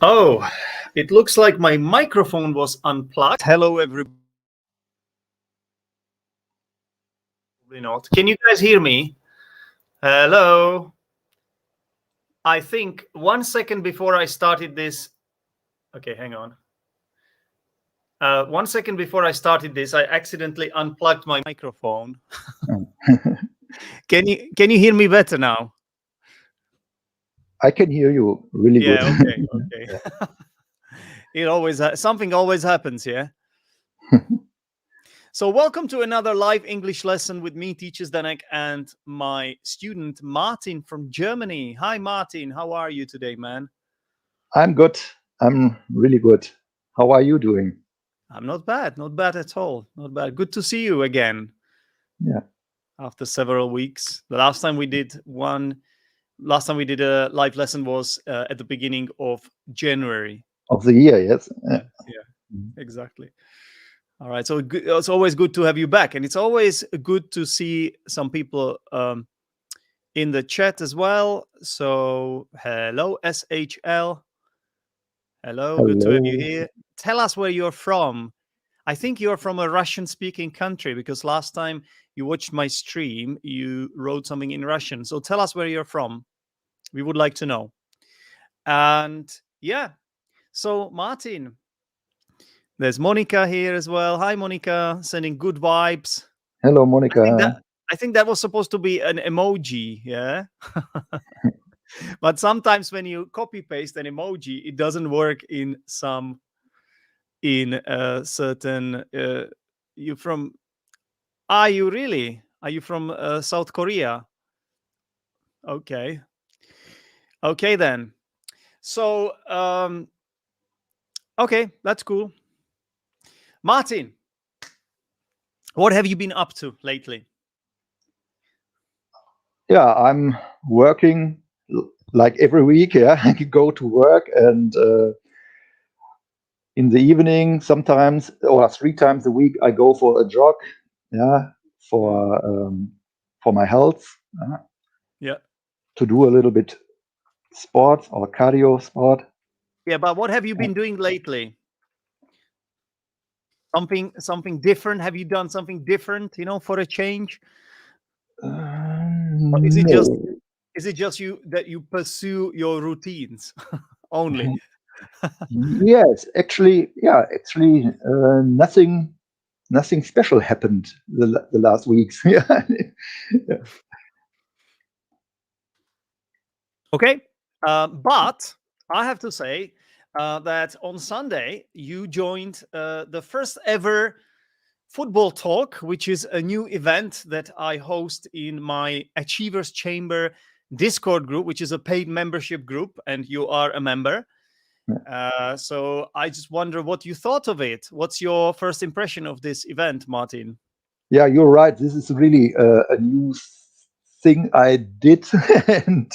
Oh, it looks like my microphone was unplugged. Hello, everybody. Not. Can you guys hear me? Hello. I think 1 second before I started this. Okay, hang on. 1 second before I started this, I accidentally unplugged my microphone. Can you hear me better now? I can hear you really good. Yeah. Okay. It always something always happens, yeah. So welcome to another live English lesson with me, teacher Zdenek, and my student Martin from Germany. Hi, Martin. How are you today, man? I'm good. I'm really good. How are you doing? I'm not bad. Not bad at all. Not bad. Good to see you again. Yeah. After several weeks. The last time we did a live lesson was at the beginning of January. Of the year, yes. Yeah, exactly. All right. So it's always good to have you back. And it's always good to see some people in the chat as well. So hello, SHL. Hello, good to have you here. Tell us where you're from. I think you're from a Russian-speaking country because last time you watched my stream, you wrote something in Russian. So tell us where you're from. We would like to know. And yeah, so Martin, there's Monica here as well. Hi, Monica, sending good vibes. Hello, Monica. I think that was supposed to be an emoji, yeah? But sometimes when you copy paste an emoji, it doesn't work in certain you from are you from South Korea? Okay then. So okay, that's cool. Martin, what have you been up to lately? Yeah, I'm working like every week. Yeah, I go to work, and in the evening, sometimes or 3 times a week, I go for a jog. Yeah, for my health. Yeah. To do a little bit sport or cardio sport. Yeah, but what have you been doing lately? Something different? Have you done something different, for a change? Or is it just you that you pursue your routines only? Yes, actually, nothing special happened the last weeks. Yeah. Okay, but I have to say that on Sunday you joined the first ever Football Talk, which is a new event that I host in my Achievers Chamber Discord group, which is a paid membership group, and you are a member. So I just wonder what you thought of it. What's your first impression of this event, Martin? Yeah, you're right. This is really a new thing I did, and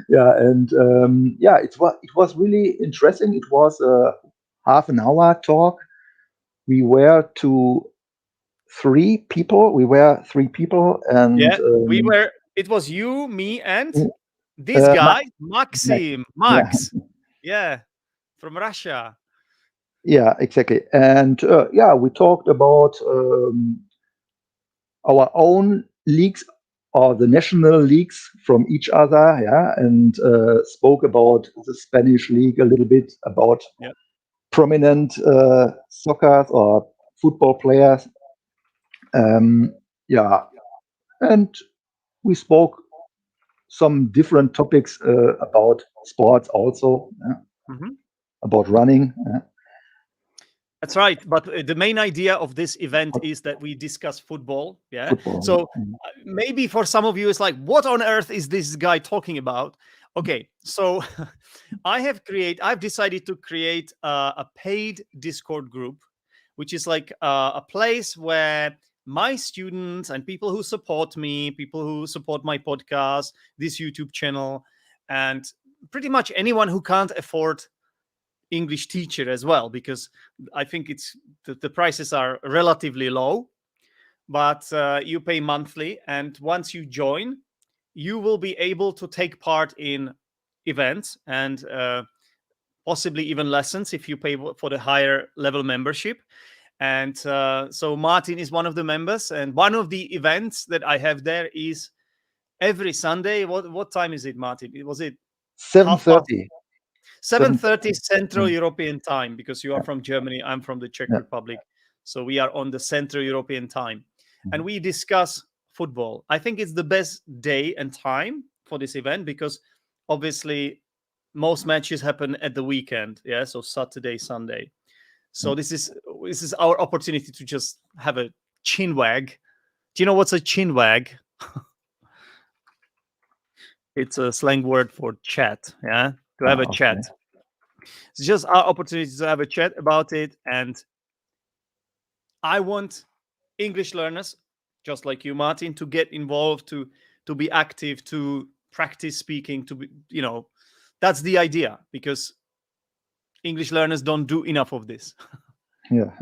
it was really interesting. It was a half an hour talk. We were 3 people. And Yeah, we were. It was you, me, and this guy, Maxim, Max. Yeah, from Russia. Yeah, exactly. And we talked about our own leagues or the national leagues from each other. Yeah, and spoke about the Spanish league a little bit, about prominent soccer or football players. And we spoke some different topics about sports also, about running. That's right. But the main idea of this event is that we discuss football. Yeah. Football. So maybe for some of you, it's like, what on earth is this guy talking about? Okay. So I've decided to create a paid Discord group, which is like a place where my students and people who support me, people who support my podcast, this YouTube channel, and pretty much anyone who can't afford English teacher as well, because I think it's the prices are relatively low, but you pay monthly, and once you join, you will be able to take part in events and possibly even lessons if you pay for the higher level membership. And so Martin is one of the members, and one of the events that I have there is every Sunday. What time is it, Martin? Was it 7:30. 7:30 Central Mm. European time? Because you are Yeah. from Germany, I'm from the Czech Yeah. Republic, so we are on the Central European time, and Mhm. we discuss football. I think it's the best day and time for this event because obviously most matches happen at the weekend. Yeah, so Saturday, Sunday. So Yeah. this is our opportunity to just have a chin wag. Do you know what's a chin wag? It's a slang word for chat. Yeah, to have a chat. Okay. It's just our opportunity to have a chat about it. And I want English learners, just like you, Martin, to get involved, to be active, to practice speaking, to be, that's the idea, because English learners don't do enough of this. Yeah.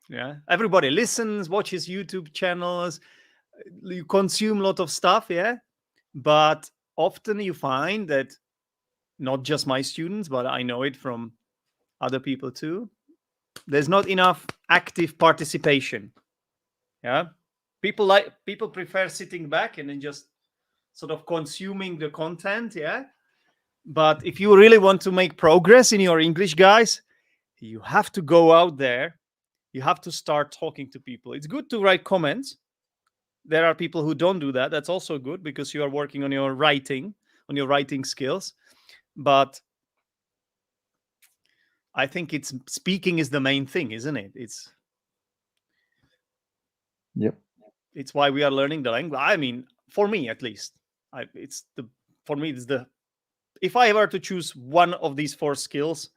Yeah, everybody listens, watches YouTube channels, you consume a lot of stuff, yeah, but often you find that not just my students, but I know it from other people too, there's not enough active participation. Yeah, people prefer sitting back and then just sort of consuming the content. Yeah, but if you really want to make progress in your English, guys, you have to go out there, you have to start talking to people. It's good to write comments. There are people who don't do that. That's also good because you are working on your writing skills. But I think it's speaking is the main thing, isn't it? Yep. It's why we are learning the language. I mean, for me at least, for me it's the, if I were to choose one of these four skills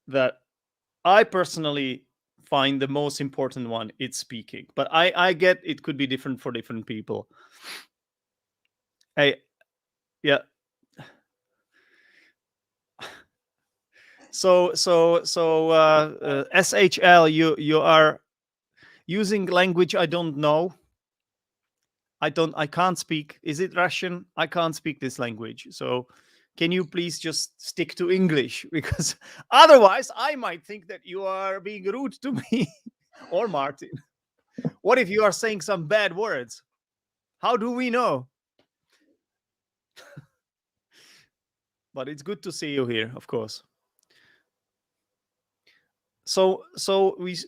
that I personally find the most important one, it's speaking. But I get it could be different for different people. Hey, yeah. So SHL, you are using language I don't know. I can't speak. Is it Russian? I can't speak this language. So can you please just stick to English? Because otherwise I might think that you are being rude to me or Martin. What if you are saying some bad words? How do we know? But it's good to see you here, of course. So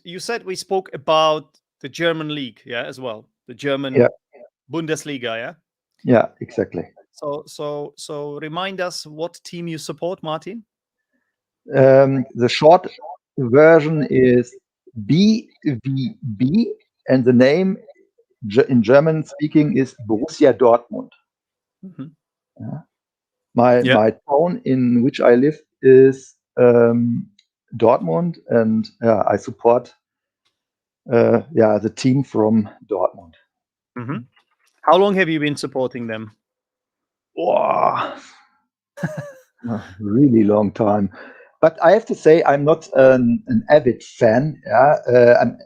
you said we spoke about the German league, yeah, as well. The German Bundesliga, yeah? Yeah, exactly. So remind us what team you support, Martin? The short version is BVB, and the name in German speaking is Borussia Dortmund. Mhm. Yeah. Yeah. My town in which I live is Dortmund, and I support the team from Dortmund. Mhm. How long have you been supporting them? Wow. A really long time. But I have to say, I'm not an avid fan. Yeah, I'm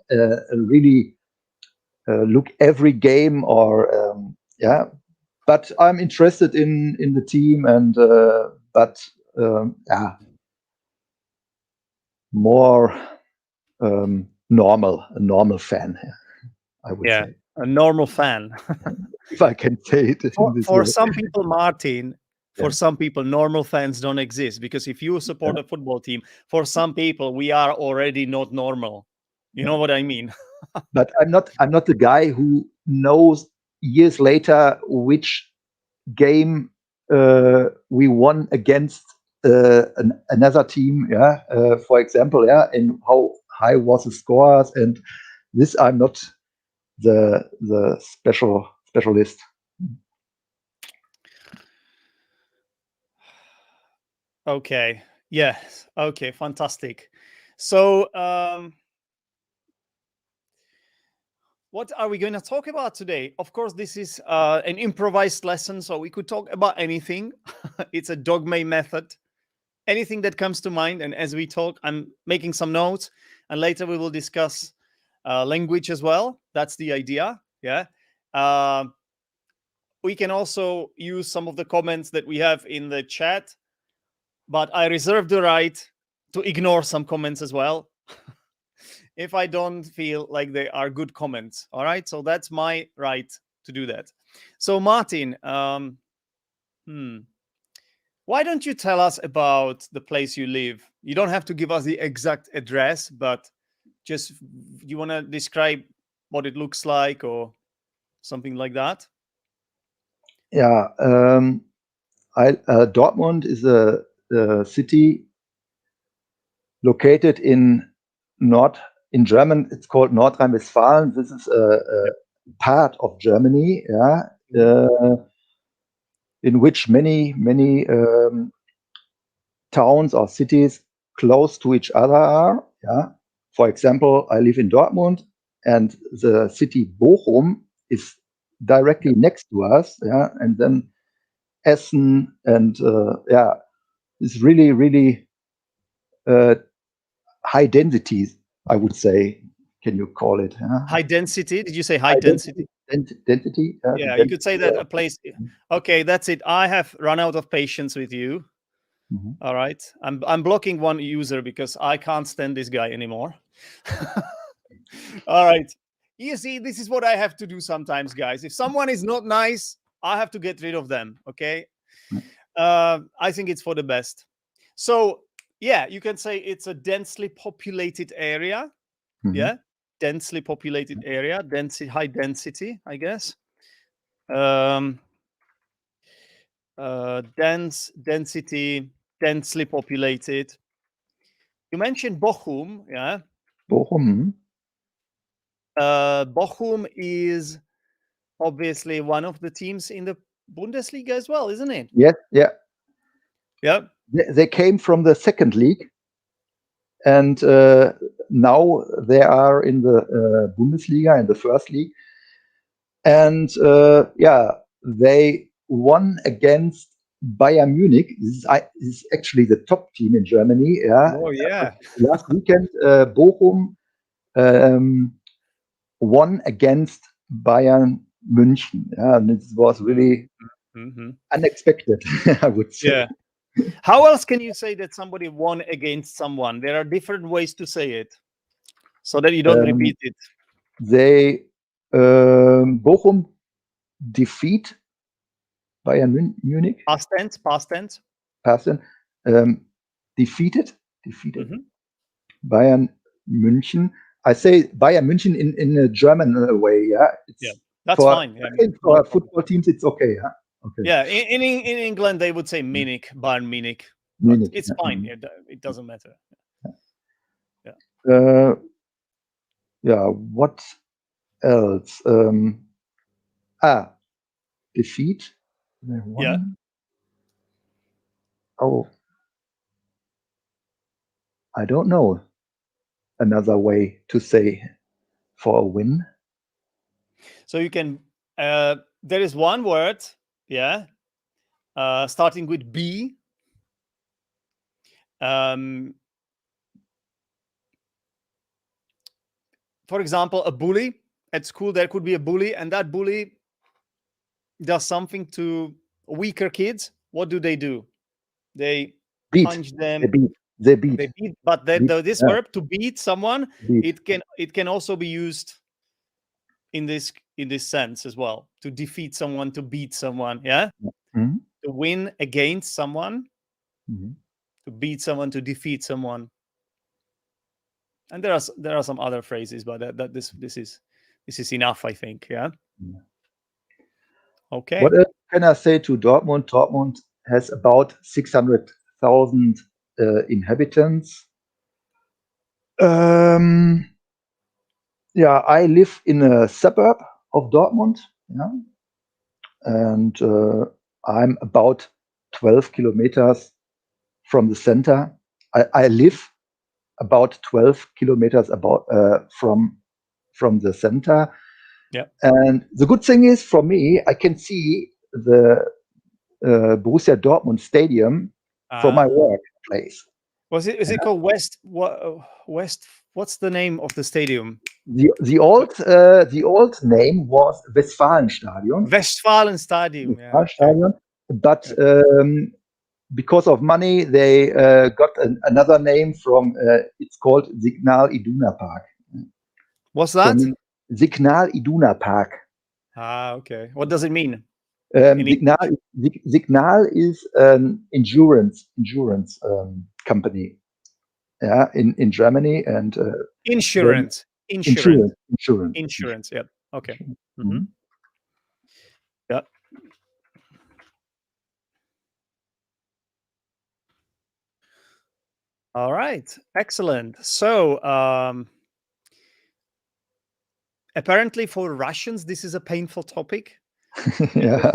really look every game or but I'm interested in the team, and more a normal fan, I would say, a normal fan. if I can say it in this For way. some people, Martin, for Yeah. some people, normal fans don't exist, because if you support a football team, for some people, we are already not normal. You know what I mean? But I'm not the guy who knows years later which game we won against another team. For example, and how high was the scores, and this I'm not the specialist. Okay. Yes. Okay. Fantastic. So, what are we going to talk about today? Of course, this is an improvised lesson, so we could talk about anything. It's a Dogme method. Anything that comes to mind. And as we talk, I'm making some notes, and later we will discuss language as well. That's the idea. Yeah. We can also use some of the comments that we have in the chat. but I reserve the right to ignore some comments as well if I don't feel like they are good comments. All right, so that's my right to do that. So Martin, why don't you tell us about the place you live? You don't have to give us the exact address, but just you want to describe what it looks like or something like that? Yeah, Dortmund is a city located in German. It's called Nordrhein-Westfalen. This is a part of Germany, in which many towns or cities close to each other are. For example, I live in Dortmund, and the city Bochum is directly next to us. And then Essen, and it's really high density, I would say. Can you call it? High density? Did you say high density? Density. Yeah, you could say that a place. Okay, that's it. I have run out of patience with you. All right, I'm blocking one user because I can't stand this guy anymore. All right, you see, this is what I have to do sometimes, guys. If someone is not nice, I have to get rid of them. Okay, I think it's for the best. So yeah, you can say it's a densely populated area. Yeah, densely populated area, high density, I guess. Density, densely populated. You mentioned Bochum, yeah. Bochum. Bochum is obviously one of the teams in the Bundesliga as well, isn't it? Yes, yeah. Yeah. They came from the second league, and now they are in the Bundesliga, in the first league. And they won against Bayern Munich. This is actually the top team in Germany. Yeah. Oh yeah. Last weekend, Bochum won against Bayern München. Yeah, and it was really unexpected, I would say. Yeah. How else can you say that somebody won against someone? There are different ways to say it, so that you don't repeat it. They Bochum defeat Bayern Munich. Past tense. Defeated Bayern München. I say Bayern München in a German way. That's fine. I think for football teams, it's okay. Okay. Yeah, in England they would say Munich, Bayern Munich. But it's fine. It doesn't matter. Yeah. What else? Defeat. Yeah. Oh, I don't know another way to say for a win. So you can. There is one word. Yeah. Starting with B. For example, a bully at school. There could be a bully, and that bully does something to weaker kids. What do? They punch them. They beat. But this verb to beat someone, it can also be used in this sense as well. To defeat someone, to beat someone. Yeah. To win against someone. To beat someone, to defeat someone. And there are some other phrases, but that this is enough, I think. Yeah. Okay. What else can I say to Dortmund? Dortmund has about 600,000 inhabitants. I live in a suburb of Dortmund. Yeah. And I'm about 12 kilometers from the center. I live about 12 kilometers from the center. Yeah. And the good thing is, for me, I can see the Borussia Dortmund stadium from my workplace. Is it called West? What's the name of the stadium? The old name was Westfalenstadion. Westfalenstadion. Westfalenstadion, but because of money, they got another name from. It's called Signal Iduna Park. What's that? Signal Iduna Park. Okay. What does it mean? Signal is an insurance company, yeah, in Germany, and insurance. Yeah. Okay. Mm-hmm. Yeah. All right. Excellent. So apparently for Russians, this is a painful topic. Yeah,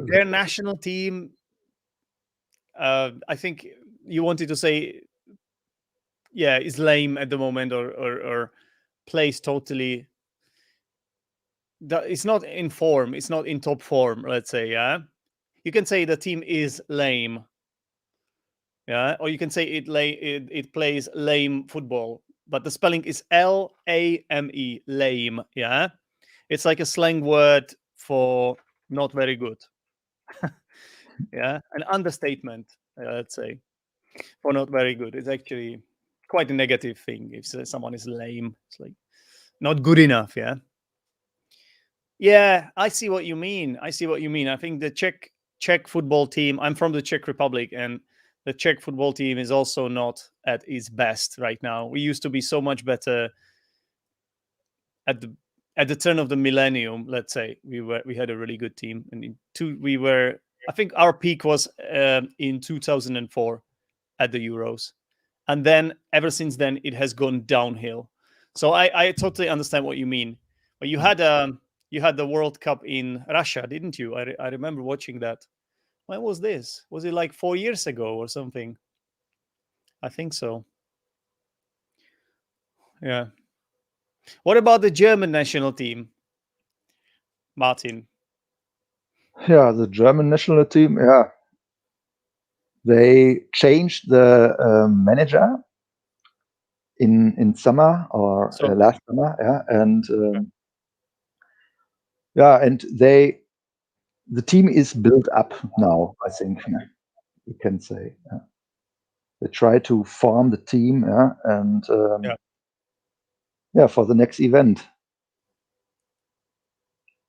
their national team, I think you wanted to say, yeah, is lame at the moment, or plays totally. It's not in form. It's not in top form. Let's say, yeah. You can say the team is lame, yeah, or you can say it plays lame football, but the spelling is Lame, lame, yeah. It's like a slang word for not very good. Yeah, an understatement, let's say, for not very good. It's actually quite a negative thing. If someone is lame, it's like not good enough. Yeah. Yeah, I see what you mean. I think the Czech football team. I'm from the Czech Republic, and the Czech football team is also not at its best right now. We used to be so much better at the turn of the millennium. Let's say we had a really good team, and I think our peak was in 2004 at the Euros, and then ever since then it has gone downhill. So I totally understand what you mean. But you had the World Cup in Russia, didn't you? I remember watching that. When was this? Was it like 4 years ago or something? I think so. Yeah. What about the German national team, Martin? Yeah, the German national team. Yeah, they changed the manager in summer or last summer. Yeah, and the team is built up now. I think you can say. Yeah. They try to form the team, and for the next event.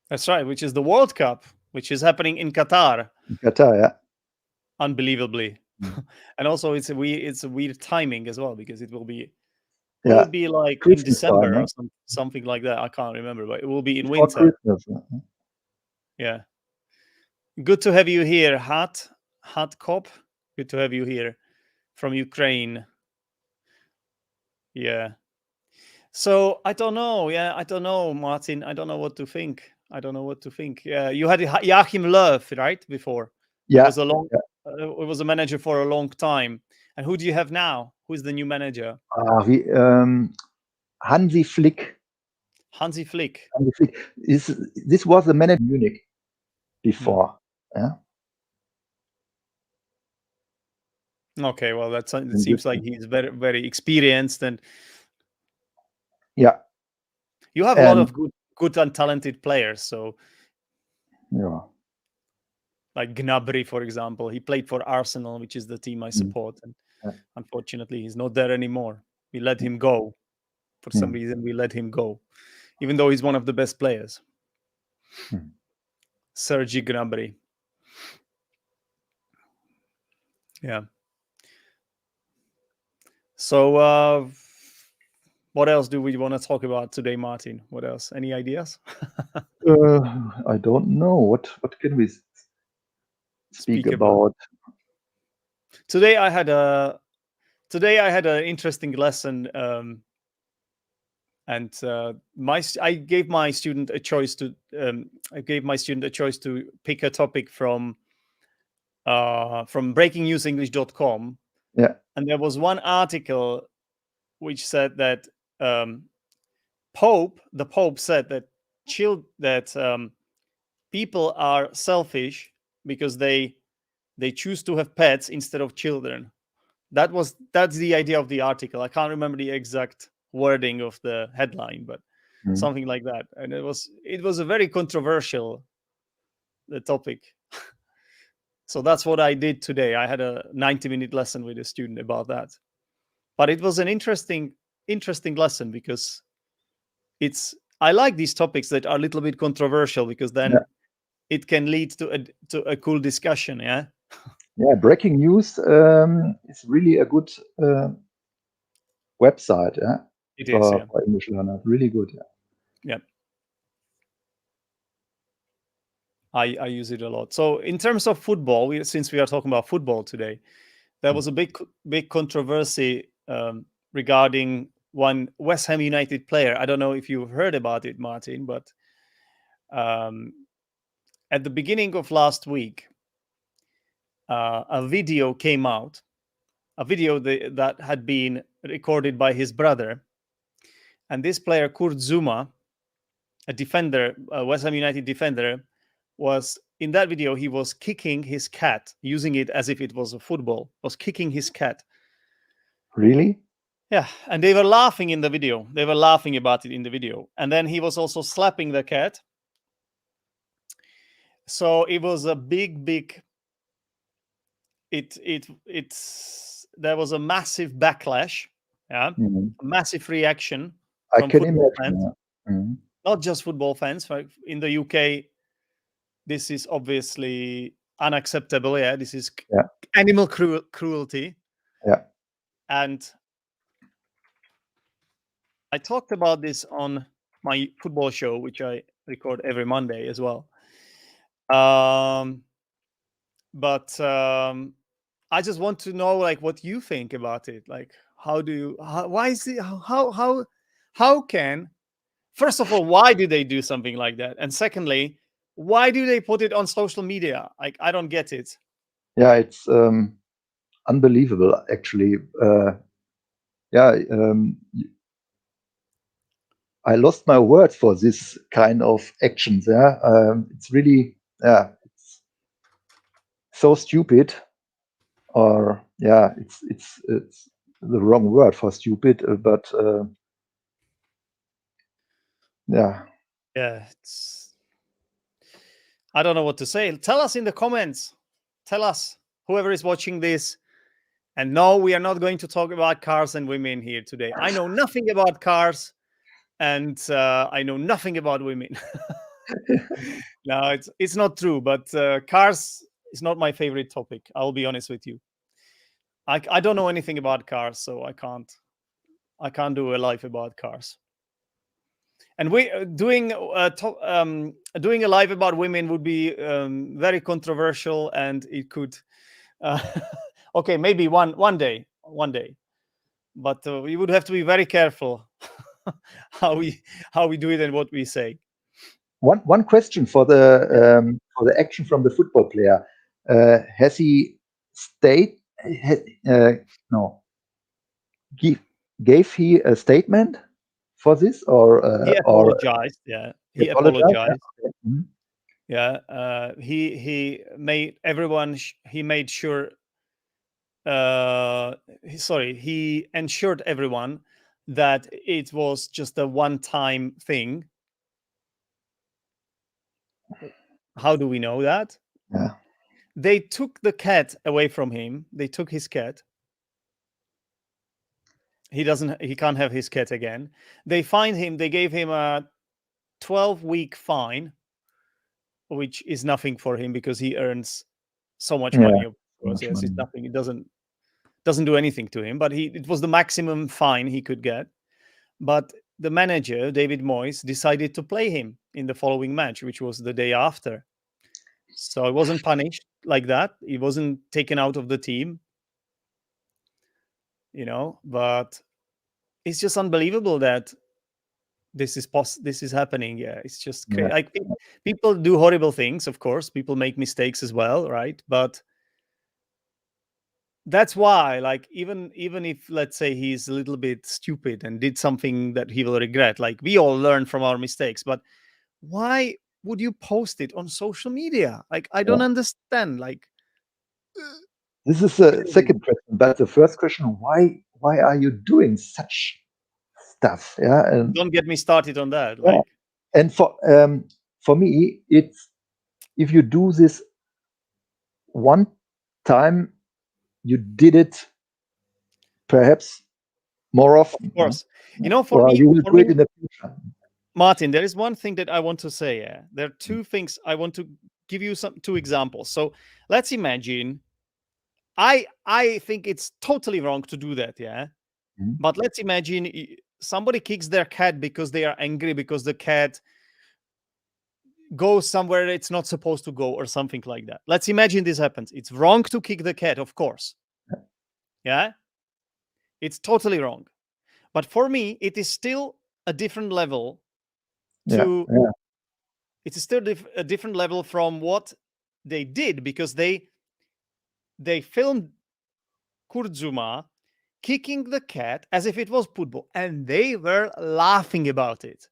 That's right, which is the World Cup, which is happening in Qatar. Yeah. Unbelievably. And also it's a weird timing as well, because it will be like Christmas in December time, or something like that. I can't remember, but it will be in winter. Yeah. Good to have you here, Hot Cop. Good to have you here from Ukraine. Yeah. So I don't know. Yeah, I don't know, Martin. I don't know what to think. Yeah, you had Joachim Löw, right? Before. Yeah. It was a manager for a long time. And who do you have now? Who's the new manager? Hansi Flick. Hansi Flick. This was the manager in Munich before. Yeah. Okay, well, it seems like he's very, very experienced, and yeah, you have a lot of good and talented players. So, yeah, like Gnabry, for example, he played for Arsenal, which is the team I support, and unfortunately, he's not there anymore. We let him go for some reason. We let him go, even though he's one of the best players. Serge Gnabry. Yeah. So, what else do we want to talk about today, Martin? What else? Any ideas? I don't know. What can we speak about? Today I had an interesting lesson, and I gave my student a choice to pick a topic from breakingnewsenglish.com. Yeah. And there was one article which said that the Pope said that people are selfish because they choose to have pets instead of children. That's the idea of the article. I can't remember the exact wording of the headline, but something like that. And it was a very controversial topic. So that's what I did today. I had a 90-minute lesson with a student about that. But it was an interesting lesson, because I like these topics that are a little bit controversial, because then it can lead to a cool discussion. Yeah. Yeah, breaking news is really a good website. Yeah, It is. Yeah. for English learners, really good. Yeah. Yeah. I use it a lot. So in terms of football, since we are talking about football today, there was a big controversy regarding one West Ham United player. I don't know if you've heard about it, Martin, but at the beginning of last week, a video came out, a video that had been recorded by his brother. And this player, Kurt Zuma, a defender, a West Ham United defender, was in that video. He was kicking his cat, using it as if it was a football. Was kicking his cat. Really? Yeah, and they were laughing in the video. They were laughing about it in the video. And then he was also slapping the cat. So it was a big. There was a massive backlash. Yeah, a massive reaction. I can imagine. Yeah. Not just football fans. In the UK, this is obviously unacceptable. Yeah, this is animal cruelty. Yeah. And I talked about this on my football show, which I record every Monday as well. But I just want to know, like, what you think about it. Like, why is it? How can? First of all, why do they do something like that? And secondly, why do they put it on social media? Like, I don't get it. Yeah, it's unbelievable, actually. I lost my words for this kind of actions. Yeah, it's really, it's so stupid. Or it's the wrong word for stupid, but I don't know what to say. Tell us in the comments. Tell us, whoever is watching this. And no, we are not going to talk about cars and women here today. I know nothing about cars, and I know nothing about women. No, it's not true. But cars is not my favorite topic. I'll be honest with you. I don't know anything about cars, so I can't do a live about cars. And we doing a live about women would be very controversial, and it could. Okay, maybe one day, but we would have to be very careful how we do it and what we say. One question for the action from the football player. Has he gave he a statement for this, or he apologized? He apologized. Yeah. He made everyone. He made sure. He ensured everyone that it was just a one-time thing. How do we know that? Yeah. They took the cat away from him. They took his cat. He can't have his cat again. They fined him. They gave him a 12-week fine, which is nothing for him because he earns so much money. Of course, yes, it's nothing. It doesn't do anything to him. But it was the maximum fine he could get. But the manager, David Moyes, decided to play him in the following match, which was the day after. So he wasn't punished like that. He wasn't taken out of the team. But it's just unbelievable that this is happening. Yeah, it's just crazy. Like, people do horrible things, of course. People make mistakes as well, right? But that's why, like, even if, let's say, he's a little bit stupid and did something that he will regret, like, we all learn from our mistakes, but why would you post it on social media? Like, I don't understand. Like, this is the second question, but the first question: why are you doing such stuff? Yeah, and don't get me started on that. Like, and for me, it's, if you do this one time you did it perhaps more often. Of course. You know, or you will do it in the future. Martin, there is one thing that I want to say. Yeah, there are two things I want to give you two examples. So let's imagine. I think it's totally wrong to do that. Yeah, but let's imagine somebody kicks their cat because they are angry because the cat goes somewhere it's not supposed to go or something like that. Let's imagine this happens. It's wrong to kick the cat, of course. Yeah, it's totally wrong. But for me, it is still a different level. It's still a different level from what they did, because they filmed Kurzuma kicking the cat as if it was football, and they were laughing about it.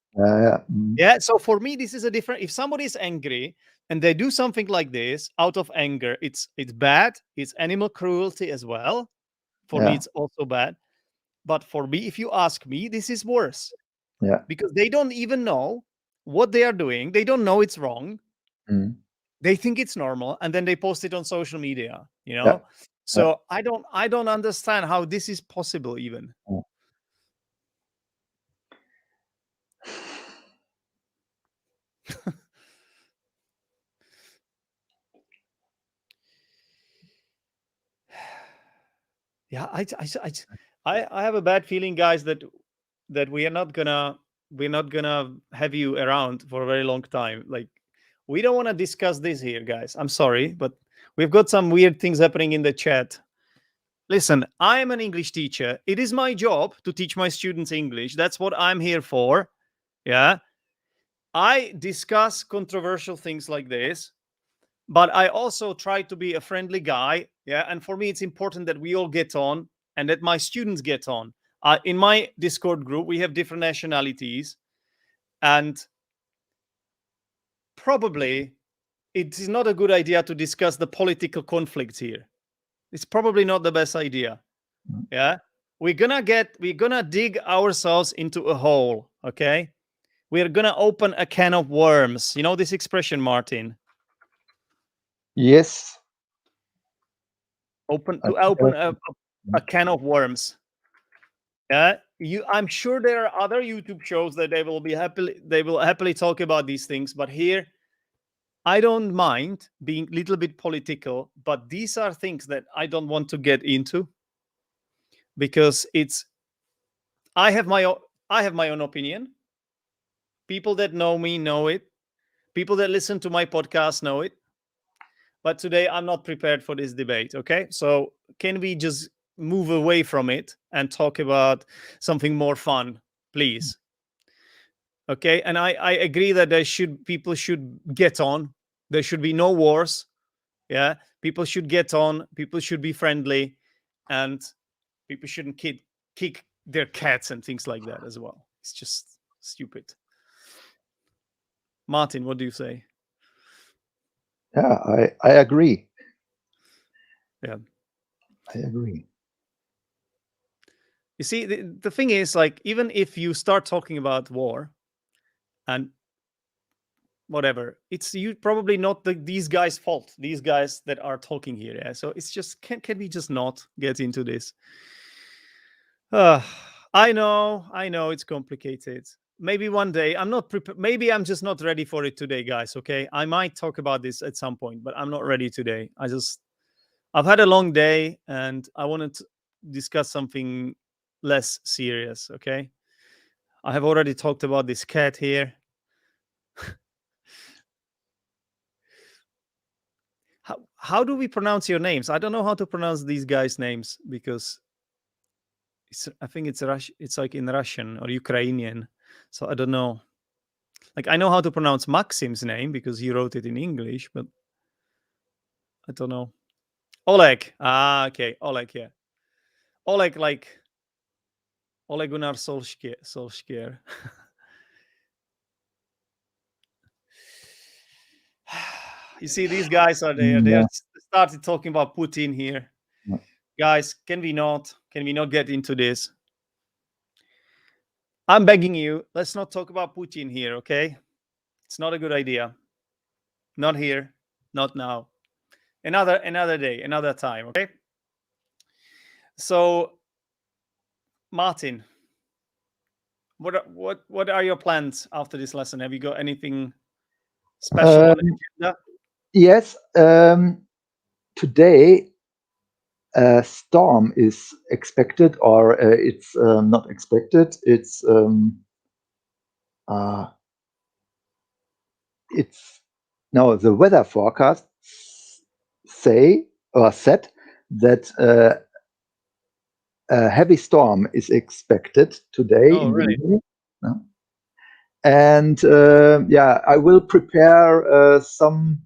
Yeah. So for me, this is a different. If somebody is angry and they do something like this out of anger, it's bad. It's animal cruelty as well. For me, it's also bad. But for me, if you ask me, this is worse. Yeah. Because they don't even know what they are doing. They don't know it's wrong. They think it's normal, and then they post it on social media, you know? So I don't understand how this is possible even. Yeah, I have a bad feeling, guys, that we're not gonna have you around for a very long time. Like, we don't want to discuss this here, guys. I'm sorry, but we've got some weird things happening in the chat. Listen, I am an English teacher. It is my job to teach my students English. That's what I'm here for. Yeah. I discuss controversial things like this, but I also try to be a friendly guy. Yeah. And for me, it's important that we all get on and that my students get on. In my Discord group, we have different nationalities, and probably it is not a good idea to discuss the political conflicts here. It's probably not the best idea. Yeah. We're gonna dig ourselves into a hole. Okay. We're gonna open a can of worms. You know this expression, Martin? Yes. Open a can of worms. Yeah. I'm sure there are other YouTube shows that they will happily talk about these things, but here I don't mind being a little bit political, but these are things that I don't want to get into, because I have my own opinion. People that know me know it. People that listen to my podcast know it. But today I'm not prepared for this debate, okay? So can we just move away from it and talk about something more fun, please? Okay? And I agree that people should get on. There should be no wars. Yeah? People should get on. People should be friendly, and people shouldn't kick their cats and things like that as well. It's just stupid. Martin, what do you say? Yeah, I agree. Yeah, I agree. You see, the thing is, like, even if you start talking about war and whatever, it's probably not these guys' fault. These guys that are talking here. Yeah. So it's just can we just not get into this? I know it's complicated. Maybe one day. I'm not prepared. Maybe I'm just not ready for it today, guys. Okay, I might talk about this at some point, but I'm not ready today. I've had a long day, and I wanted to discuss something less serious. Okay, I have already talked about this cat here. How do we pronounce your names? I don't know how to pronounce these guys' names, because I think it's it's like in Russian or Ukrainian. So I don't know. Like, I know how to pronounce Maxim's name because he wrote it in English, but I don't know. Oleg. Ah, okay. Oleg, yeah. Oleg, like Ole Gunnar Solskjaer. You see, these guys are there. They started talking about Putin here. Guys, can we not get into this? I'm begging you, let's not talk about Putin here, okay? It's not a good idea. Not here, not now. Another day, another time. Okay. So, Martin, what are your plans after this lesson? Have you got anything special on the agenda? Yes. Today, a storm is expected, or it's not expected. It's now the weather forecast said that a heavy storm is expected today in the evening. And I will prepare some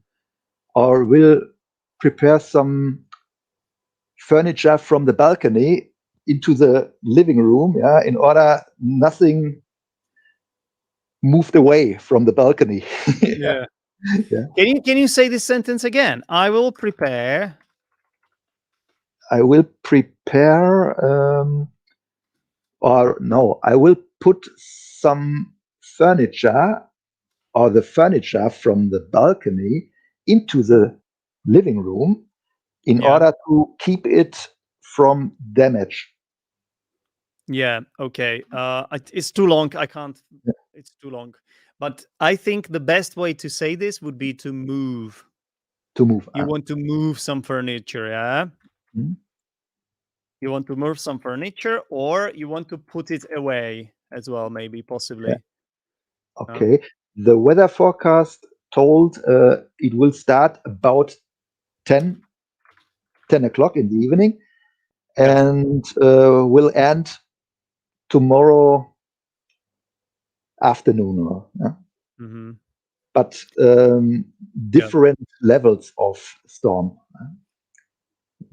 furniture from the balcony into the living room, in order nothing moved away from the balcony. Yeah. Can you say this sentence again? I will prepare. I will put some furniture, or the furniture from the balcony, into the living room in order to keep it from damage. Yeah. Okay. It's too long. I can't. Yeah. It's too long. But I think the best way to say this would be to move. You want to move some furniture, yeah? Mm-hmm. You want to move some furniture, or you want to put it away as well, maybe, possibly. Yeah. Okay. The weather forecast told it will start about 10 o'clock in the evening, and will end tomorrow afternoon. Mm-hmm. But different levels of storm,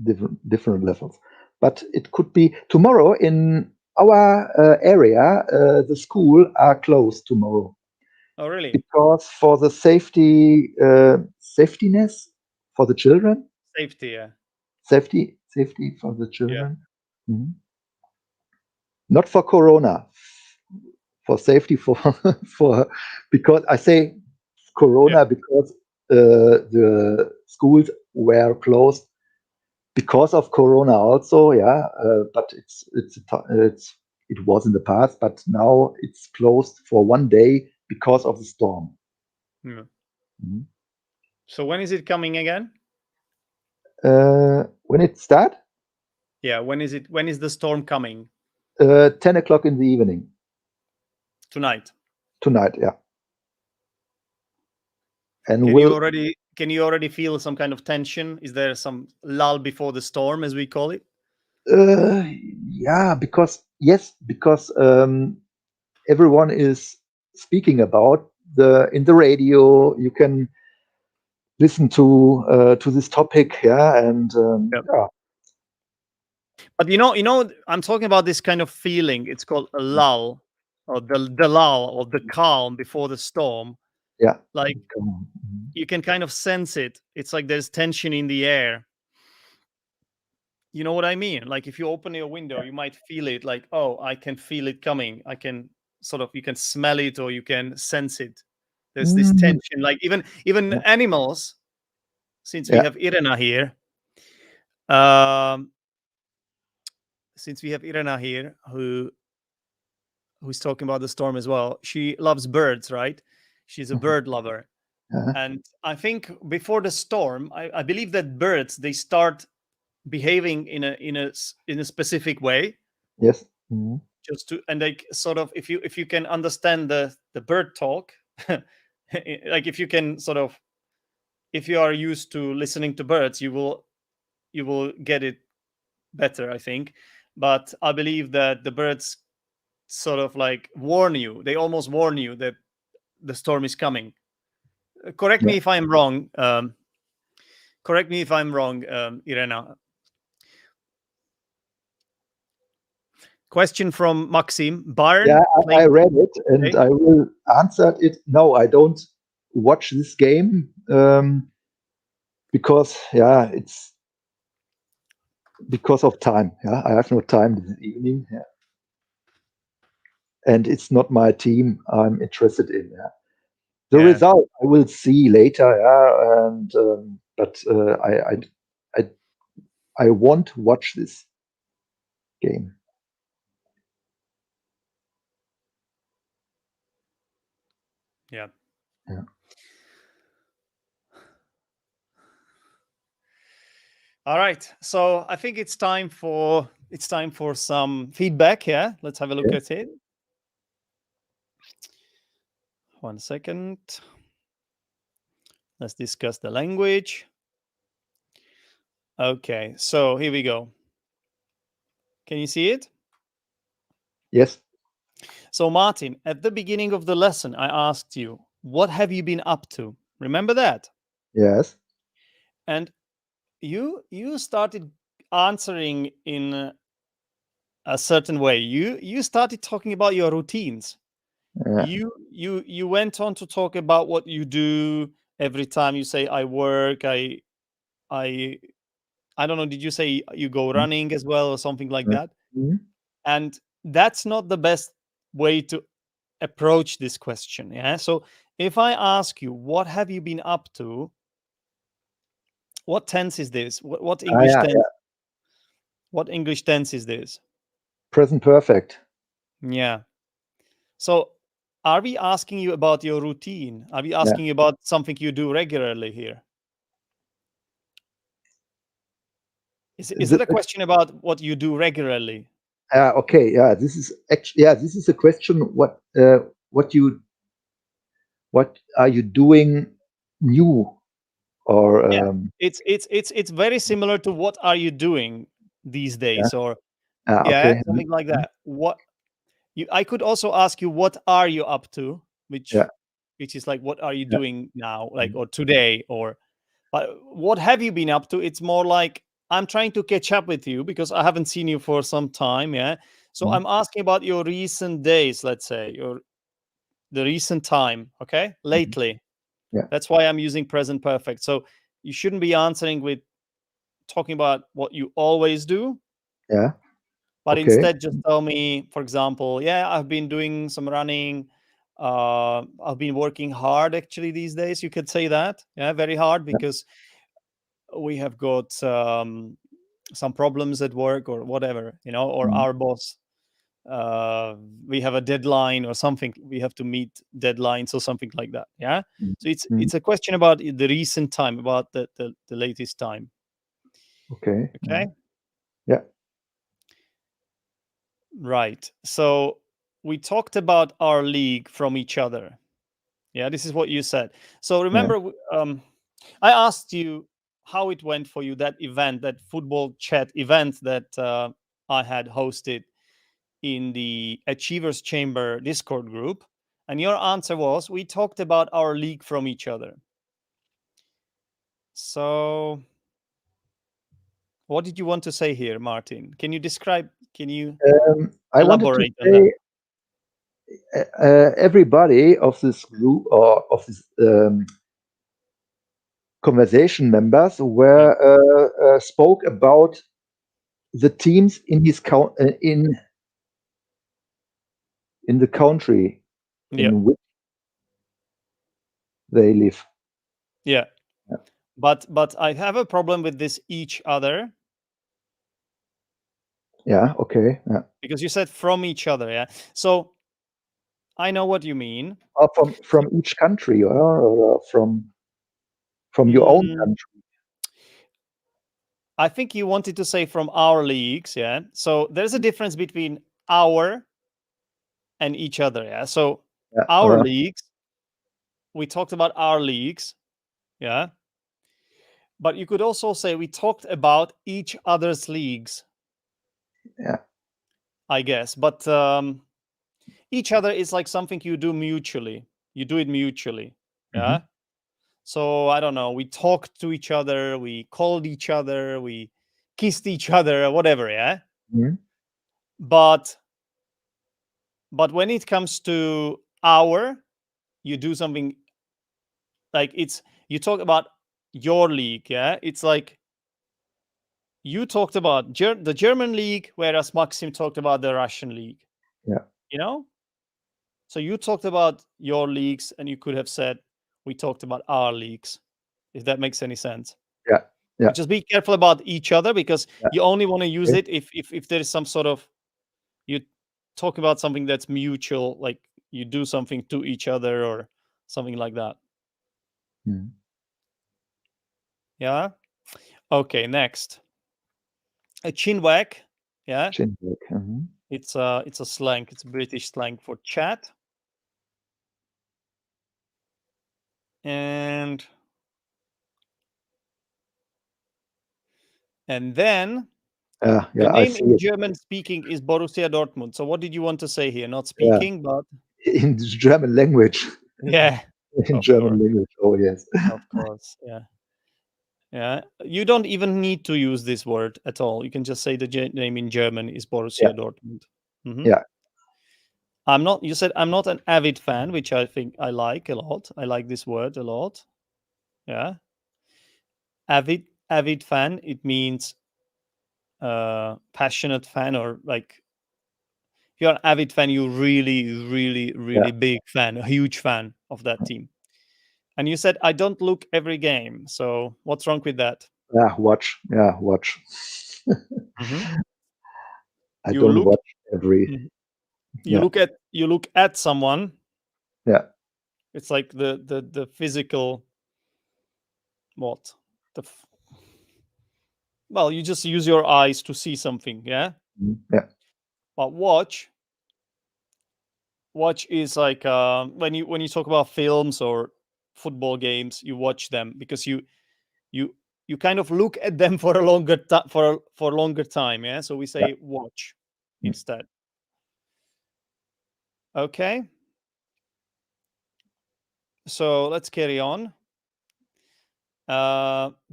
different levels. But it could be tomorrow in our area. The school are closed tomorrow. Oh, really? Because for the safetiness for the children. Safety, yeah. Safety for the children. Yeah. Mm-hmm. Not for Corona. For safety, for because I say Corona because the schools were closed because of Corona also, but it was in the past, but now it's closed for one day because of the storm. Yeah. Mm-hmm. So when is it coming again? When it start? Yeah, when is the storm coming? 10 o'clock in the evening. Tonight, yeah. And can you already feel some kind of tension? Is there some lull before the storm, as we call it? Yeah, because everyone is speaking about in the radio. You can listen to this topic, and yeah. But you know, I'm talking about this kind of feeling. It's called a lull, or the lull, or the calm before the storm. Yeah, like you can kind of sense it. It's like there's tension in the air. You know what I mean? Like if you open your window, you might feel it. Like, oh, I can feel it coming. I can you can smell it, or you can sense it. There's this tension. Like even animals, since we have Irena here. Since we have Irena here, who's talking about the storm as well. She loves birds, right? She's a bird lover. And I think before the storm, I believe that birds, they start behaving in a specific way. Yes. Just to, and like sort of, if you can understand the bird talk, like if you can if you are used to listening to birds, you will get it better, I think. But I believe that the birds sort of like warn you. They almost warn you that the storm is coming. Correct me if I'm wrong. Correct me if I'm wrong, Irena. Question from Maxim. Bayern. Yeah, I read it, and I will answer it. No, I don't watch this game because it's because of time. I have no time this evening. And it's not my team I'm interested in. The result I will see later. And but I won't watch this game. Yeah. Yeah. All right. So I think it's time for some feedback. Yeah. Let's have a look Okay. at it. 1 second. Let's discuss the language. Okay. So here we go. Can you see it? Yes. So Martin, at the beginning of the lesson, I asked you, what have you been up to? Remember that? Yes. And you started answering in a certain way. You started talking about your routines. Yeah. You went on to talk about what you do every time you say I work, I don't know, did you say you go running as well or something like that? Mhm. And that's not the best way to approach this question. Yeah. So if I ask you, what have you been up to? What tense is this? What English Yeah, tense? What English tense is this? present perfect. Yeah. So are we asking you about your routine? Are we Yeah. asking you about something you do regularly here? Is it a question about what you do regularly? Okay. Yeah. This is actually. Yeah. This is a question. What are you doing new or Yeah. It's very similar to what are you doing these yeah. days, or Okay. something like that. I could also ask you, what are you up to, Yeah. which is like, what are you Yeah. doing now, like, or today, or but what have you been up to? It's more like I'm trying to catch up with you because I haven't seen you for some time. Yeah. So Mhm. I'm asking about your recent days, let's say, the recent time. Okay. Lately. Yeah. That's why I'm using present perfect. So you shouldn't be answering with talking about what you always do, Yeah. but Okay. instead just tell me, for example, yeah, I've been doing some running. I've been working hard actually these days. You could say that. Yeah, very hard, Yeah. because we have got some problems at work or whatever, or Mhm. our boss, we have a deadline or something, we have to meet deadlines or something like that. Yeah. Mhm. So it's Mhm. it's a question about the recent time, about the latest time. Okay. Yeah. Okay. Yeah. Right. So we talked about our league from each other. Yeah, this is what you said. So Yeah. remember, I asked you how it went for you, that event, that football chat event that I had hosted in the Achievers Chamber Discord group. And your answer was, we talked about our league from each other. So what did you want to say here, Martin? Can you I wanted to elaborate on that? say everybody of this group or of this conversation members Yeah. were spoke about the teams in his in the country Yeah. in which they live. Yeah. Yeah. But I have a problem with this each other, Yeah. Okay. Yeah. because you said from each other. Yeah. So I know what you mean. Or from each country, or from your own Mm, country. I think you wanted to say from our leagues. Yeah. So there's a difference between our and each other. Yeah. So Yeah. our leagues, we talked about our leagues. Yeah. But you could also say we talked about each other's leagues, Yeah. I guess. But each other is like something you do mutually. You do it mutually. Hmm. Yeah. So I don't know. We talked to each other. We called each other. We kissed each other, or whatever. Yeah. Hmm. But when it comes to our, you do something like, you talk about your league. Yeah. It's like you talked about the German league, whereas Maxim talked about the Russian league. Yeah. You know. So you talked about your leagues, and you could have said we talked about our leagues, if that makes any sense. Yeah. Just be careful about each other, because Yeah. you only want to use Okay. it if there is some sort of, you talk about something that's mutual, like you do something to each other or something like that. Yeah. Okay. Next, a chin wag. Yeah. Chin wag. It's a slang. It's a British slang for chat. And then Yeah. the I name see in it. German speaking is Borussia Dortmund. So what did you want to say here? Not Yeah. speaking, but In the German language. yeah, In of German course, language. Oh yes. of course, yeah, yeah. You don't even need to use this word at all. You can just say the name in German is Yeah. Borussia Dortmund. Yeah. I'm not. You said I'm not an avid fan, which I think I like a lot. I like this word a lot. Yeah, avid fan. It means passionate fan, or like, if you're an avid fan, you're really Yeah. big fan, a huge fan of that team. And you said I don't look every game. So what's wrong with that? Yeah. Watch. Yeah. Watch. Mhm. I You don't look. watch every. Mhm. Yeah. You look at someone. Yeah. It's like the physical, what, the well, you just use your eyes to see something, yeah. Yeah. But watch is like, when you talk about films or football games, you watch them because you you kind of look at them for a longer for a longer time, yeah. So we Yeah. say watch instead. Okay, so let's carry on.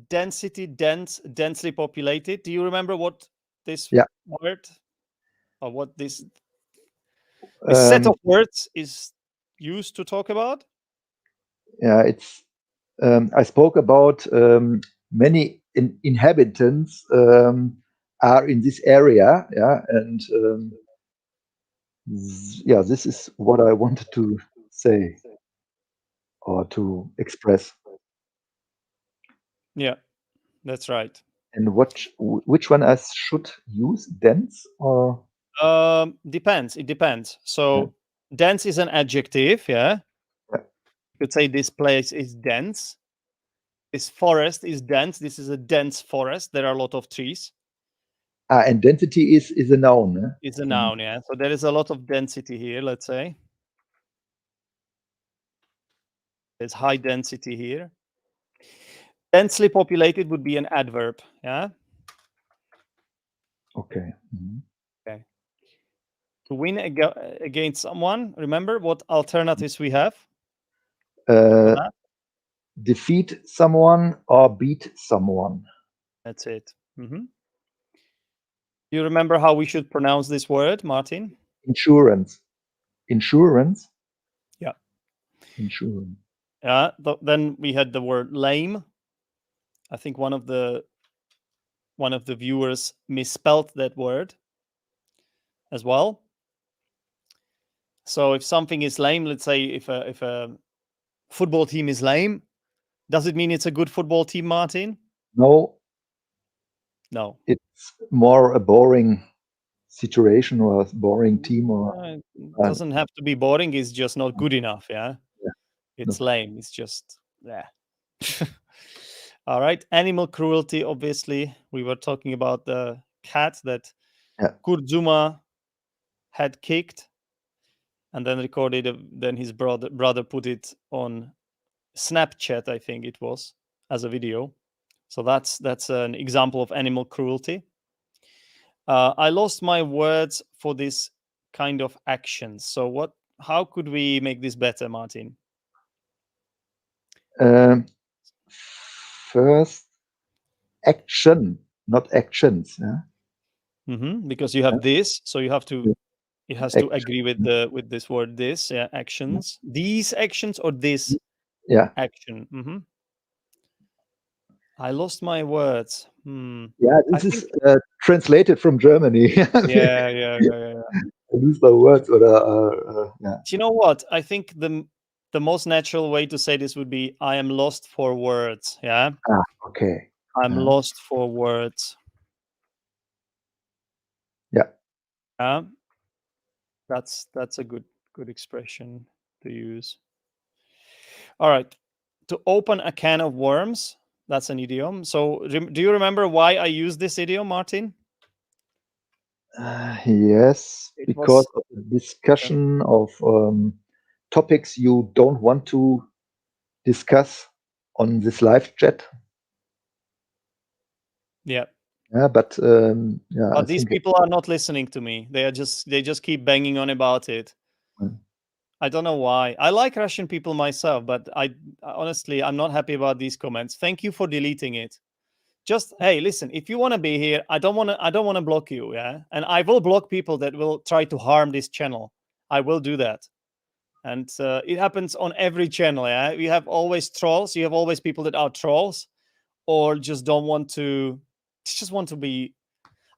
Density, densely populated. Do you remember what this Yeah. word, or what this set of words is used to talk about? Yeah. It's. I spoke about many inhabitants are in this area. Yeah. And yeah, this is what I wanted to say or to express. Yeah, that's right. And which one I should use? Dense or Depends. It depends. yeah. So dense is an adjective. Yeah, Yeah. you could say this place is dense. This forest is dense. This is a dense forest. There are a lot of trees. And density is a noun. It's a noun. Yeah, so there is a lot of density here. Let's say there's high density here. Densely populated would be an adverb. Yeah. Okay. Okay. To win against someone, remember what alternatives we have for that? Defeat someone or beat someone. That's it. Do you remember how we should pronounce this word, Martin? Insurance. Insurance. Yeah. Insurance. Yeah. Then we had the word lame. I think one of the viewers misspelled that word as well. So if something is lame, let's say if a football team is lame, does it mean it's a good football team, Martin? No, No. it's more a boring situation or a boring team or It doesn't have to be boring. It's just not good enough. Yeah. yeah, It's no. lame. It's just, yeah. All right. Animal cruelty. Obviously, we were talking about the cat that Yeah. Kurzuma had kicked, and then recorded. Then his brother put it on Snapchat, I think it was, as a video. So that's an example of animal cruelty. I lost my words for this kind of actions. So what? How could we make this better, Martin? First, action, not actions. Yeah. Because you have this, so you have to. It has to Action. agree with this word. This, yeah, actions. These actions or this Yeah. action. I lost my words. Yeah, I this think. is translated from Germany. Yeah. I lose my words, or yeah. Do you know what? I think the most natural way to say this would be I am lost for words. Yeah. Okay. I'm lost for words. Yeah. That's a good expression to use. All right. To open a can of worms, that's an idiom. So do you remember why I used this idiom, Martin? Yes, It because was of the discussion of topics you don't want to discuss on this live chat. Yeah. Yeah, but yeah, I But these think people are not listening to me. They just keep banging on about it. I don't know why. I like Russian people myself, but I honestly I'm not happy about these comments. Thank you for deleting it. Just hey, listen, if you want to be here, I don't want to block you, yeah? And I will block people that will try to harm this channel. I will do that. And it happens on every channel, yeah? You have always trolls, you have always people that are trolls or just don't want to just want to be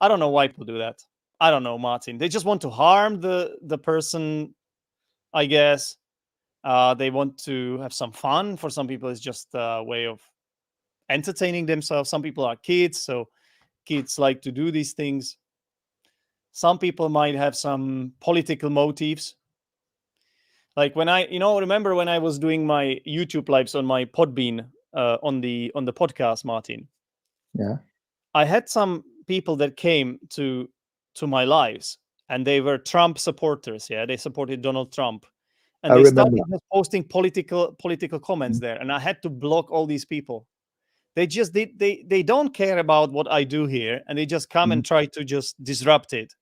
I don't know why people do that. I don't know, Martin. They just want to harm the person, I guess. They want to have some fun. For some people, it's just a way of entertaining themselves. Some people are kids, so kids like to do these things. Some people might have some political motives. Like when I, remember when I was doing my YouTube lives on my Podbean on the podcast, Martin. Yeah. I had some people that came to my lives, and they were Trump supporters. Yeah, they supported Donald Trump, and I they remember. started just posting political comments there, and I had to block all these people. They just they don't care about what I do here, and they just come and try to just disrupt it.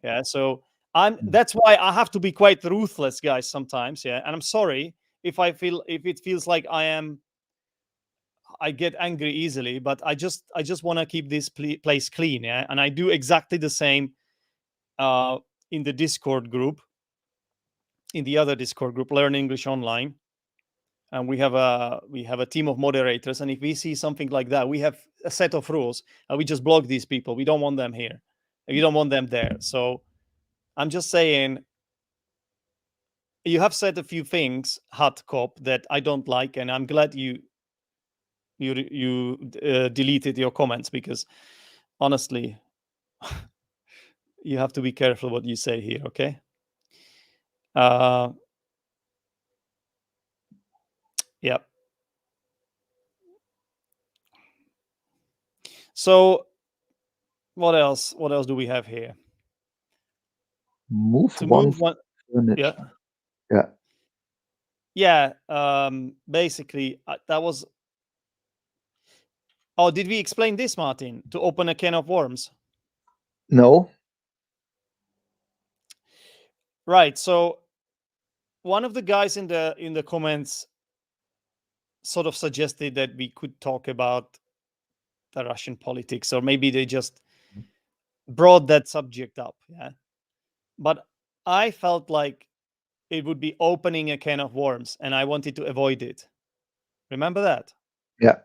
Yeah. So that's why I have to be quite ruthless, guys, sometimes. Yeah, and I'm sorry if it feels like I get angry easily, but I just want to keep this place clean. Yeah, and I do exactly the same in the Discord group, in the other Discord group, Learn English Online. And we have a team of moderators, and if we see something like that, we have a set of rules, and we just block these people. We don't want them here, we don't want them there. So I'm just saying, you have said a few things, hot cop, that I don't like, and I'm glad you deleted your comments, because honestly, you have to be careful what you say here. Okay. Yeah. So what else do we have here? Move one. Yeah. Basically, that was. Oh, did we explain this, Martin? To open a can of worms? No. Right. So one of the guys in the comments sort of suggested that we could talk about the Russian politics, or maybe they just brought that subject up. Yeah. But I felt like it would be opening a can of worms, and I wanted to avoid it. Remember that? Yeah.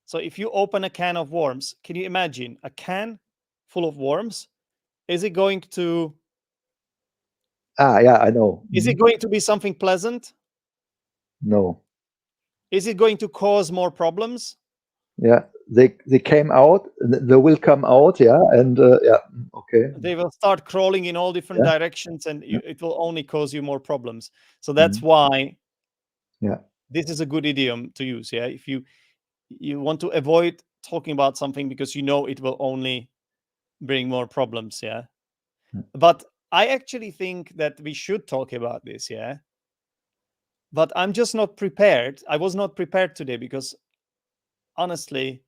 So if you open a can of worms, can you imagine a can full of worms? Is it going to... Yeah, I know. Is it going to be something pleasant? No. Is it going to cause more problems? Yeah, they came out. They will come out. Yeah, and yeah, okay. They will start crawling in all different directions, and it will only cause you more problems. So that's why this is a good idiom to use. Yeah, if you want to avoid talking about something because you know it will only bring more problems. Yeah. But I actually think that we should talk about this. Yeah. But I'm just not prepared. I was not prepared today because honestly,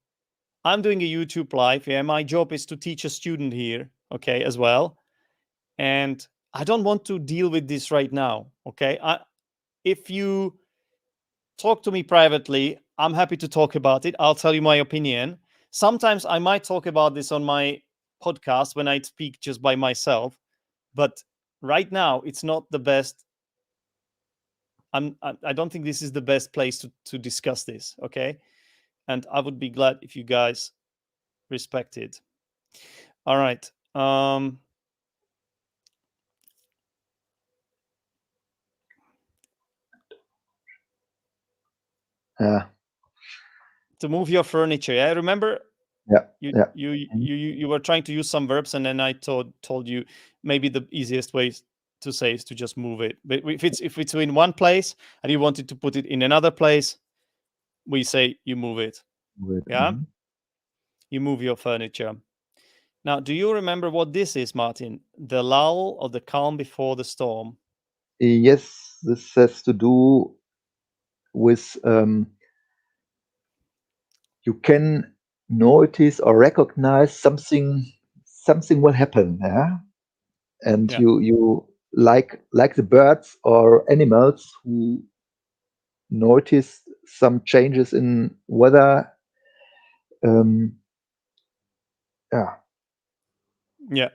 I'm doing a YouTube live. Yeah. My job is to teach a student here. Okay. As well. And I don't want to deal with this right now. Okay. If you talk to me privately, I'm happy to talk about it. I'll tell you my opinion. Sometimes I might talk about this on my podcast when I speak just by myself, but right now it's not the best. I don't think this is the best place to discuss this. Okay. And I would be glad if you guys respect it. All right. Yeah. to move your furniture. Yeah, remember? Yeah. You were trying to use some verbs, and then I told you maybe the easiest way to say is to just move it. But if it's in one place and you wanted to put it in another place, we say you move it. Yeah, you move your furniture. Now, do you remember what this is, Martin? The lull or the calm before the storm? Yes, this has to do with you can notice or recognize something will happen, yeah, and Yeah. you like the birds or animals who notice some changes in weather. Yeah,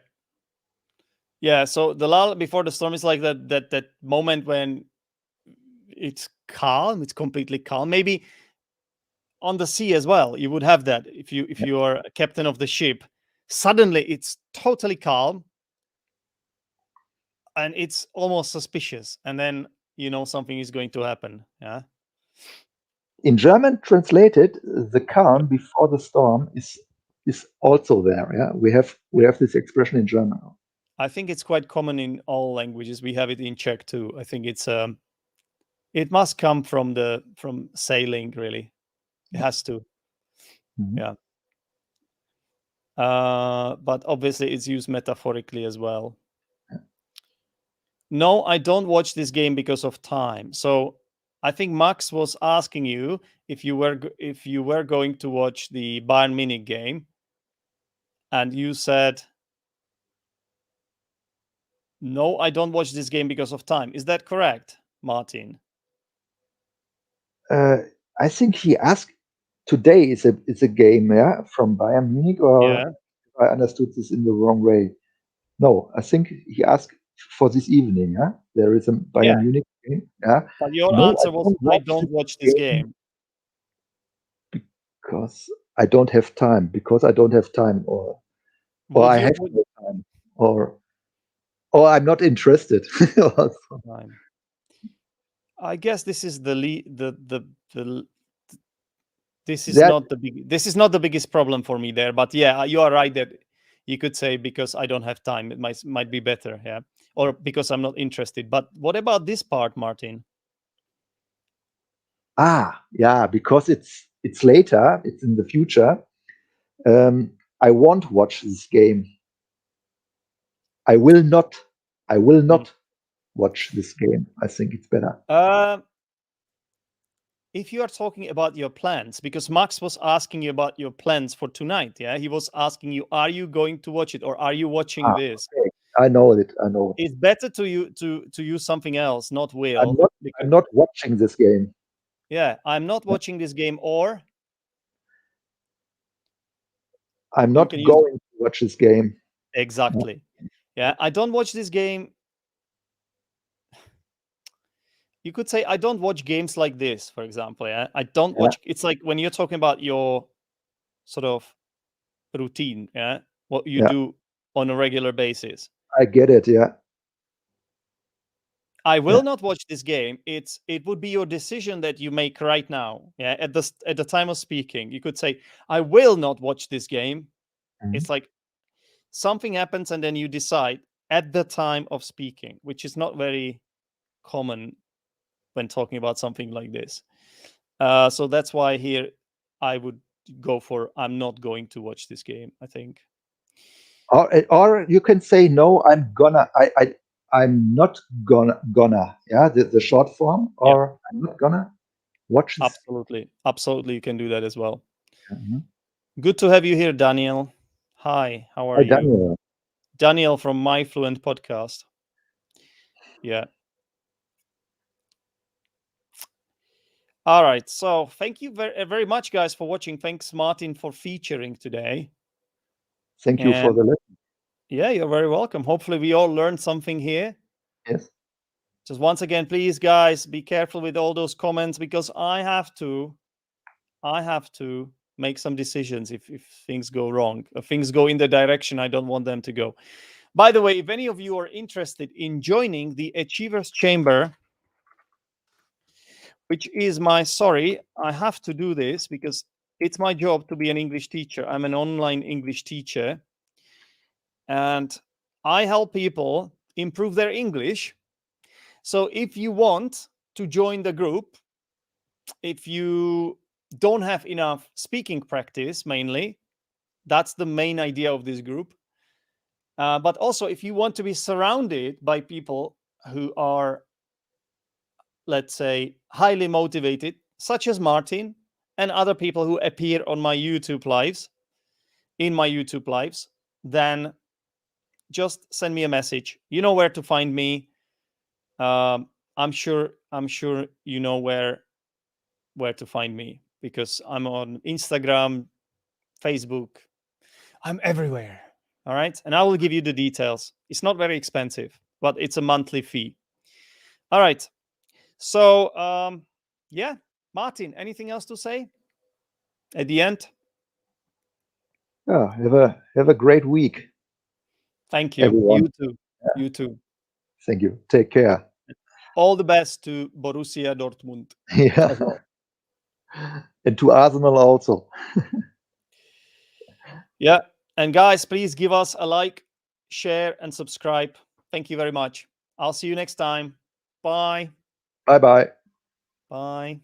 Yeah. So the lull before the storm is like that moment when it's calm. It's completely calm. Maybe on the sea as well. You would have that if you are a captain of the ship. Suddenly, it's totally calm, and it's almost suspicious, and then something is going to happen. Yeah. in German translated, the calm before the storm is also there. Yeah, we have this expression in German. I think it's quite common in all languages. We have it in Czech too. I think it must come from sailing, really. It has to. Yeah. But obviously it's used metaphorically as well. No, I don't watch this game because of time. So I think Max was asking you if you were going to watch the Bayern Munich game, and you said, no, I don't watch this game because of time. Is that correct, Martin? I think he asked today is a game, yeah, from Bayern Munich, or Yeah. I understood this in the wrong way. No, I think he asked for this evening. Yeah, there is a Bayern Munich game. Yeah, But your no, answer was, I don't watch this game because I don't have time. Because I don't have time, or I have no time, or I'm not interested. Time. I guess this is this is not the biggest problem for me there. But yeah, you are right that you could say because I don't have time, it might be better. Yeah, or because I'm not interested. But what about this part, Martin? Yeah, because it's later. It's in the future. I won't watch this game. I will not watch this game. I think it's better. If you are talking about your plans, because Max was asking you about your plans for tonight, yeah, he was asking you, are you going to watch it or are you watching this? Okay. I know it. It's better to use something else, not will. I'm not watching this game. Yeah, I'm not watching this game, or I'm not going to watch this game. Exactly. Yeah, I don't watch this game. You could say I don't watch games like this, for example. Yeah, I don't watch. It's like when you're talking about your sort of routine. Yeah, what you do on a regular basis. I get it. Yeah. I will not watch this game. It would be your decision that you make right now. Yeah, at the time of speaking, you could say I will not watch this game. It's like something happens and then you decide at the time of speaking, which is not very common when talking about something like this. So that's why here I would go for I'm not going to watch this game, I think. Or you can say no, I'm not gonna, yeah, the short form, or I'm not gonna watch this. Absolutely, you can do that as well. Good to have you here, Daniel. Hi, how are you? Daniel from My Fluent Podcast. Yeah. All right. So thank you very much, guys, for watching. Thanks, Martin, for featuring today. Thank you for the lesson. Yeah, you're very welcome. Hopefully we all learned something here. Yes. Just once again, please, guys, be careful with all those comments, because I have to make some decisions if things go wrong, if things go in the direction I don't want them to go. By the way, if any of you are interested in joining the Achievers Chamber, which is I have to do this because it's my job to be an English teacher. I'm an online English teacher, and I help people improve their English. So if you want to join the group, if you don't have enough speaking practice, mainly, that's the main idea of this group. But also, if you want to be surrounded by people who are, let's say, highly motivated, such as Martin and other people who appear on my YouTube lives, then just send me a message. You know where to find me. I'm sure you know where to find me, because I'm on Instagram, Facebook. I'm everywhere. All right. And I will give you the details. It's not very expensive, but it's a monthly fee. All right. So, yeah, Martin, anything else to say at the end? Yeah, have a great week. Thank you. Everyone. You too. Yeah. You too. Thank you. Take care. All the best to Borussia Dortmund. Yeah. Well. And to Arsenal also. Yeah. And guys, please give us a like, share, and subscribe. Thank you very much. I'll see you next time. Bye. Bye-bye. Bye.